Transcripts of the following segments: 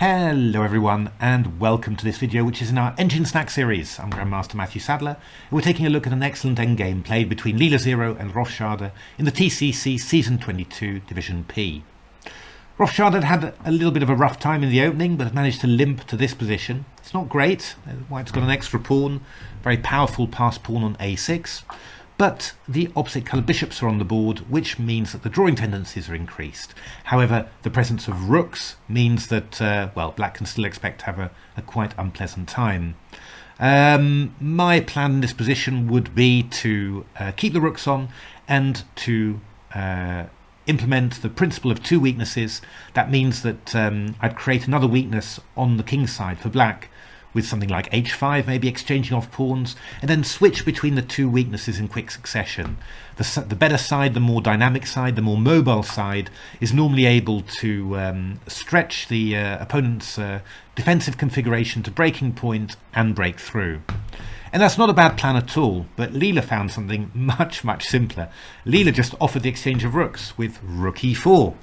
Hello everyone and welcome to this video, which is in our Engine Snack series. I'm Grandmaster Matthew Sadler and we're taking a look at an excellent endgame played between Leela and Rothscharder in the TCEC Season 22 Division P. Rothscharder had a little bit of a rough time in the opening but managed to limp to this position. It's not great. White's got an extra pawn, very powerful pass pawn on a6. But the opposite coloured bishops are on the board, which means that the drawing tendencies are increased. However, the presence of rooks means that, black can still expect to have a quite unpleasant time. My plan in this position would be to keep the rooks on and to implement the principle of two weaknesses. That means that I'd create another weakness on the king side for black, with something like h5, maybe exchanging off pawns, and then switch between the two weaknesses in quick succession. The better side, the more dynamic side, the more mobile side, is normally able to stretch the opponent's defensive configuration to breaking point and break through. And that's not a bad plan at all, but Leela found something much, much simpler. Leela just offered the exchange of rooks with rook e4.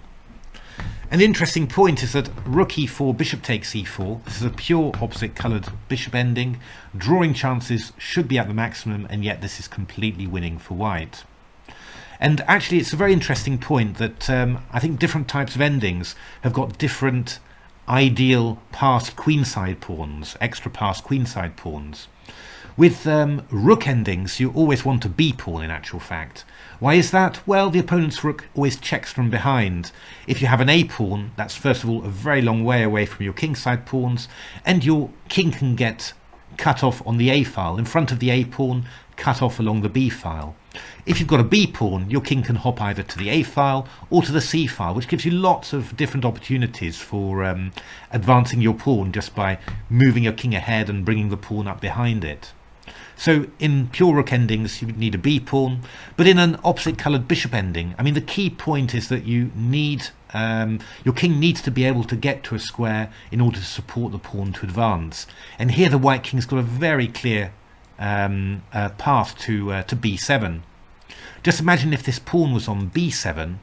An interesting point is that rook e4, bishop takes e4. This is a pure opposite coloured bishop ending. Drawing chances should be at the maximum, and yet this is completely winning for white. And actually it's a very interesting point that I think different types of endings have got different ideal passed queenside pawns, extra passed queenside pawns. With rook endings, you always want a b pawn in actual fact. Why is that? Well, the opponent's rook always checks from behind. If you have an a pawn, that's first of all a very long way away from your kingside pawns, and your king can get cut off on the a file, in front of the a pawn, cut off along the b file. If you've got a b pawn, your king can hop either to the a file or to the c file, which gives you lots of different opportunities for advancing your pawn just by moving your king ahead and bringing the pawn up behind it. So in pure rook endings, you would need a b pawn, but in an opposite coloured bishop ending, I mean, the key point is that you need your king needs to be able to get to a square in order to support the pawn to advance. And here the white king's got a very clear path to b7. Just imagine if this pawn was on b7,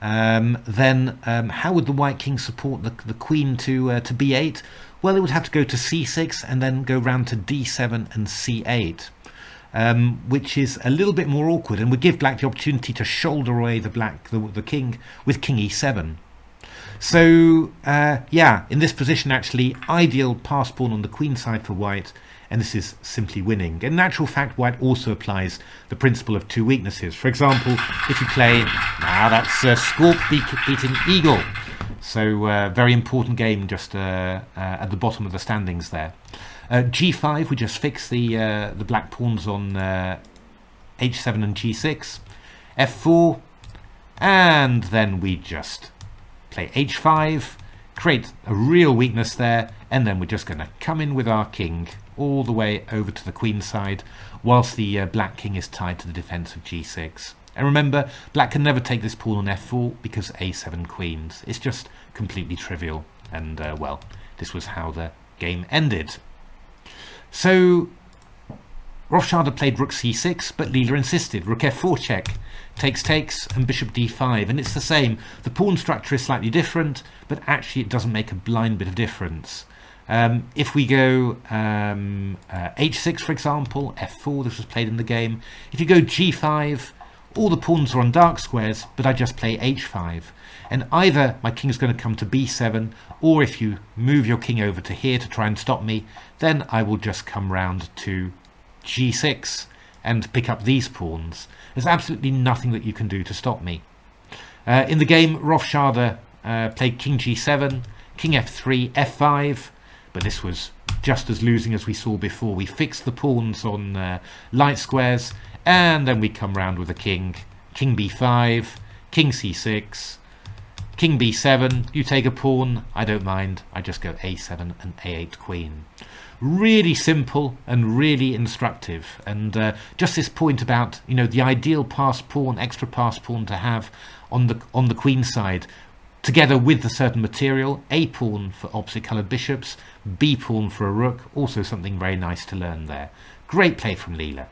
then how would the white king support the queen to b8? Well, it would have to go to c6 and then go round to d7 and c8, which is a little bit more awkward and would give black the opportunity to shoulder away the king with king e7. So in this position, actually ideal pass pawn on the queen side for white, and this is simply winning. In actual fact, white also applies the principle of two weaknesses. For example, if you play, that's Scorp beating Eagle. So very important game just at the bottom of the standings there. g5, we just fix the black pawns on h7 and g6. f4, and then we just play h5, create a real weakness there, and then we're just going to come in with our king all the way over to the queen side, whilst the black king is tied to the defense of g6. And remember, black can never take this pawn on f4 because a7 queens. It's just completely trivial. And, this was how the game ended. So, Rothscharder played rook c6, but Leela insisted. Rook f4 check, takes, and bishop d5. And it's the same. The pawn structure is slightly different, but actually it doesn't make a blind bit of difference. If we go h6, for example, f4, this was played in the game. If you go g5, all the pawns are on dark squares, but I just play h5. And either my king's going to come to b7, or if you move your king over to here to try and stop me, then I will just come round to g6 and pick up these pawns. There's absolutely nothing that you can do to stop me. In the game, Rothscharder played king g7, king f3, f5, but this was just as losing as we saw before. We fixed the pawns on light squares, and then we come round with a king b5, king c6, king b7, you take a pawn, I don't mind, I just go a7 and a8 queen. Really simple and really instructive, and just this point about, the ideal pass pawn, extra pass pawn to have on the queen side, together with the certain material, a pawn for opposite coloured bishops, b pawn for a rook, also something very nice to learn there. Great play from Leela.